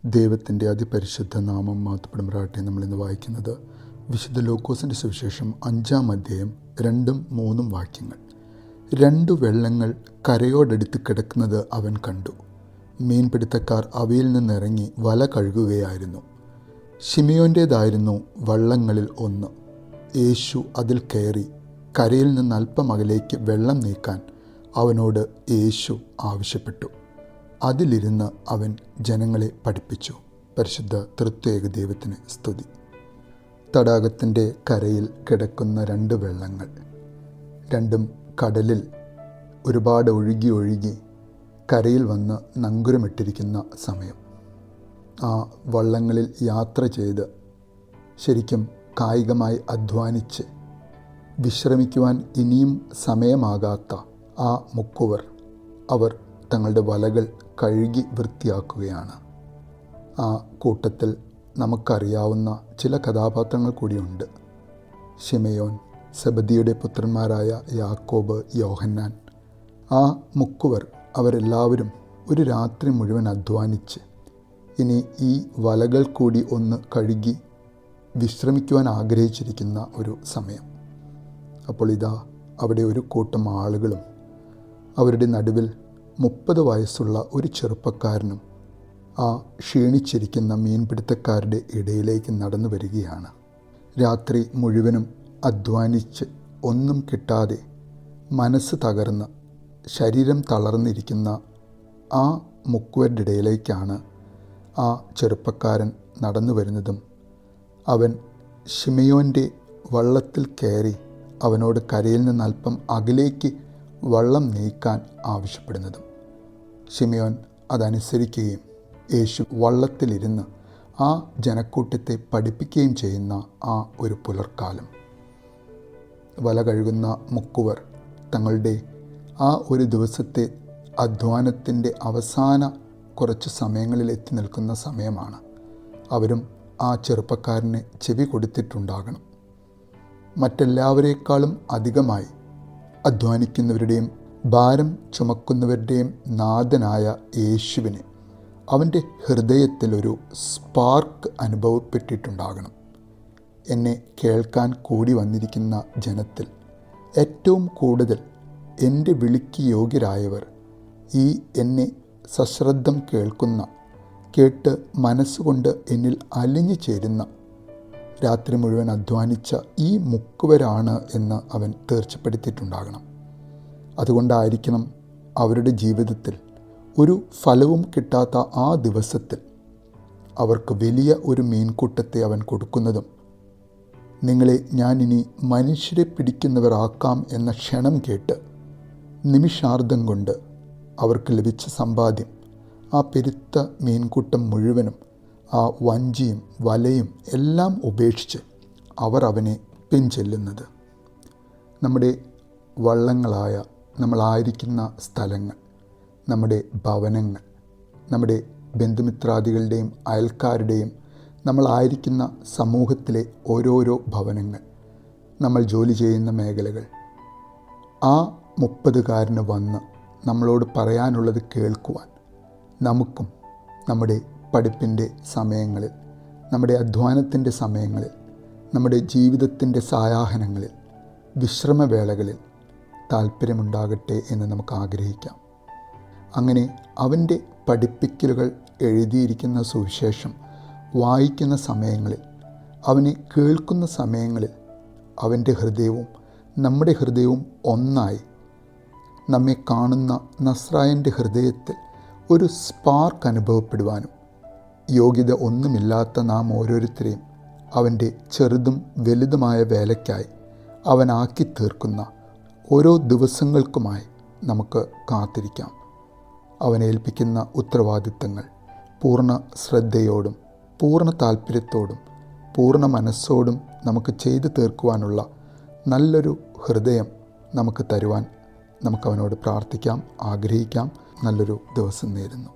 ദൈവത്തിൻ്റെ അതിപരിശുദ്ധ നാമം മഹത്വപ്പെടുമാറാകട്ടെ. നമ്മളിന്ന് വായിക്കുന്നത് വിശുദ്ധ ലൂക്കോസിൻ്റെ സുവിശേഷം 5-ാം അധ്യായം 2-3 വാക്യങ്ങൾ. 2 വെള്ളങ്ങൾ കരയോടടുത്ത് കിടക്കുന്നത് അവൻ കണ്ടു. മീൻപിടുത്തക്കാർ അവയിൽ നിന്നിറങ്ങി വല കഴുകുകയായിരുന്നു. ശിമിയോൻ്റേതായിരുന്നു വള്ളങ്ങളിൽ ഒന്ന്. യേശു അതിൽ കയറി കരയിൽ നിന്ന് അല്പം അകലേക്ക് വെള്ളം നീക്കാൻ അവനോട് യേശു ആവശ്യപ്പെട്ടു. അതിലിരുന്ന് അവൻ ജനങ്ങളെ പഠിപ്പിച്ചു. പരിശുദ്ധ തൃത്വേക ദൈവത്തിന് സ്തുതി. തടാകത്തിൻ്റെ കരയിൽ കിടക്കുന്ന 2 വെള്ളങ്ങൾ, രണ്ടും കടലിൽ ഒരുപാട് ഒഴുകി കരയിൽ വന്ന് നങ്കുരമിട്ടിരിക്കുന്ന സമയം. ആ വള്ളങ്ങളിൽ യാത്ര ചെയ്ത് ശരിക്കും കായികമായി അധ്വാനിച്ച് വിശ്രമിക്കുവാൻ ഇനിയും സമയമാകാത്ത ആ മുക്കുവർ അവർ തങ്ങളുടെ വലകൾ കഴുകി വൃത്തിയാക്കുകയാണ്. ആ കൂട്ടത്തിൽ നമുക്കറിയാവുന്ന ചില കഥാപാത്രങ്ങൾ കൂടിയുണ്ട്. ശിമയോൻ, സെബദിയുടെ പുത്രന്മാരായ യാക്കോബ്, യോഹന്നാൻ. ആ മുക്കുവർ അവരെല്ലാവരും ഒരു രാത്രി മുഴുവൻ അധ്വാനിച്ച് ഇനി ഈ വലകൾ കൂടി ഒന്ന് കഴുകി വിശ്രമിക്കുവാൻ ആഗ്രഹിച്ചിരിക്കുന്ന ഒരു സമയം. അപ്പോൾ ഇതാ അവിടെ ഒരു കൂട്ടം ആളുകളും അവരുടെ നടുവിൽ 30 വയസ്സുള്ള ഒരു ചെറുപ്പക്കാരനും ആ ക്ഷീണിച്ചിരിക്കുന്ന മീൻപിടുത്തക്കാരുടെ ഇടയിലേക്ക് നടന്നു വരികയാണ്. രാത്രി മുഴുവനും അധ്വാനിച്ച് ഒന്നും കിട്ടാതെ മനസ്സ് തകർന്ന് ശരീരം തളർന്നിരിക്കുന്ന ആ മുക്കുവരുടെ ഇടയിലേക്കാണ് ആ ചെറുപ്പക്കാരൻ നടന്നു വരുന്നതും അവൻ ശിമയോൻ്റെ വള്ളത്തിൽ കയറി അവനോട് കരയിൽ നിന്ന് അല്പം അകലേക്ക് വള്ളം നീക്കാൻ ആവശ്യപ്പെടുന്നതും. ശിമയോൻ അതനുസരിക്കുകയും യേശു വള്ളത്തിലിരുന്ന് ആ ജനക്കൂട്ടത്തെ പഠിപ്പിക്കുകയും ചെയ്യുന്ന ആ ഒരു പുലർക്കാലം. വല കഴുകുന്ന മുക്കുവർ തങ്ങളുടെ ആ ഒരു ദിവസത്തെ അധ്വാനത്തിൻ്റെ അവസാന കുറച്ച് സമയങ്ങളിൽ എത്തി നിൽക്കുന്ന സമയമാണ്. അവരും ആ ചെറുപ്പക്കാരന് ചെവി കൊടുത്തിട്ടുണ്ടാകണം. മറ്റെല്ലാവരേക്കാളും അധികമായി അധ്വാനിക്കുന്നവരുടെയും ഭാരം ചുമക്കുന്നവരുടെയും നാഥനായ യേശുവിന് അവൻ്റെ ഹൃദയത്തിലൊരു സ്പാർക്ക് അനുഭവപ്പെട്ടിട്ടുണ്ടാകണം. എന്നെ കേൾക്കാൻ കൂടി വന്നിരിക്കുന്ന ജനത്തിൽ ഏറ്റവും കൂടുതൽ എൻ്റെ വിളിക്ക് യോഗ്യരായവർ, ഈ എന്നെ സശ്രദ്ധം കേട്ട് മനസ്സുകൊണ്ട് എന്നിൽ അലിഞ്ഞു ചേരുന്ന, രാത്രി മുഴുവൻ അധ്വാനിച്ച ഈ മുക്കുവരാണ് എന്ന് അവൻ തീർച്ചപ്പെടുത്തിയിട്ടുണ്ടാകണം. അതുകൊണ്ടായിരിക്കണം അവരുടെ ജീവിതത്തിൽ ഒരു ഫലവും കിട്ടാത്ത ആ ദിവസത്തിൽ അവർക്ക് വലിയ ഒരു മീൻകൂട്ടത്തെ അവൻ കൊടുക്കുന്നതും നിങ്ങളെ ഞാനിനി മനുഷ്യരെ പിടിക്കുന്നവരാക്കാം എന്ന ക്ഷണം കേട്ട് നിമിഷാർദ്ധം കൊണ്ട് അവർക്ക് ലഭിച്ച സമ്പാദ്യം, ആ പെരുത്ത മീൻകൂട്ടം മുഴുവനും ആ വഞ്ചിയും വലയും എല്ലാം ഉപേക്ഷിച്ച് അവർ അവനെ പിൻചെല്ലുന്നത്. നമ്മുടെ വള്ളങ്ങളായ നമ്മളായിരിക്കുന്ന സ്ഥലങ്ങൾ, നമ്മുടെ ഭവനങ്ങൾ, നമ്മുടെ ബന്ധുമിത്രാദികളുടെയും അയൽക്കാരുടെയും നമ്മളായിരിക്കുന്ന സമൂഹത്തിലെ ഓരോരോ ഭവനങ്ങൾ, നമ്മൾ ജോലി ചെയ്യുന്ന മേഖലകൾ, ആ 30കാരന് വന്ന് നമ്മളോട് പറയാനുള്ളത് കേൾക്കുവാൻ നമുക്കും നമ്മുടെ പഠിപ്പിൻ്റെ സമയങ്ങളിൽ, നമ്മുടെ അധ്വാനത്തിൻ്റെ സമയങ്ങളിൽ, നമ്മുടെ ജീവിതത്തിൻ്റെ സായാഹ്നങ്ങളിൽ, വിശ്രമവേളകളിൽ താല്പര്യമുണ്ടാകട്ടെ എന്ന് നമുക്ക് ആഗ്രഹിക്കാം. അങ്ങനെ അവൻ്റെ പഠിപ്പിക്കലുകൾ എഴുതിയിരിക്കുന്ന സുവിശേഷം വായിക്കുന്ന സമയങ്ങളിൽ, അവനെ കേൾക്കുന്ന സമയങ്ങളിൽ അവൻ്റെ ഹൃദയവും നമ്മുടെ ഹൃദയവും ഒന്നായി നമ്മെ കാണുന്ന നസ്രായൻ്റെ ഹൃദയത്തിൽ ഒരു സ്പാർക്ക് അനുഭവപ്പെടുവാനും യോഗ്യത ഒന്നുമില്ലാത്ത നാം ഓരോരുത്തരെയും അവൻ്റെ ചെറുതും വലുതുമായ വേലയ്ക്കായി അവനാക്കി തീർക്കുന്ന ഓരോ ദിവസങ്ങൾക്കുമായി നമുക്ക് കാത്തിരിക്കാം. അവനേൽപ്പിക്കുന്ന ഉത്തരവാദിത്തങ്ങൾ പൂർണ്ണ ശ്രദ്ധയോടും പൂർണ്ണ താല്പര്യത്തോടും പൂർണ്ണ മനസ്സോടും നമുക്ക് ചെയ്തു തീർക്കുവാനുള്ള നല്ലൊരു ഹൃദയം നമുക്ക് തരുവാൻ നമുക്കവനോട് പ്രാർത്ഥിക്കാം, ആഗ്രഹിക്കാം. നല്ലൊരു ദിവസം നേരുന്നു.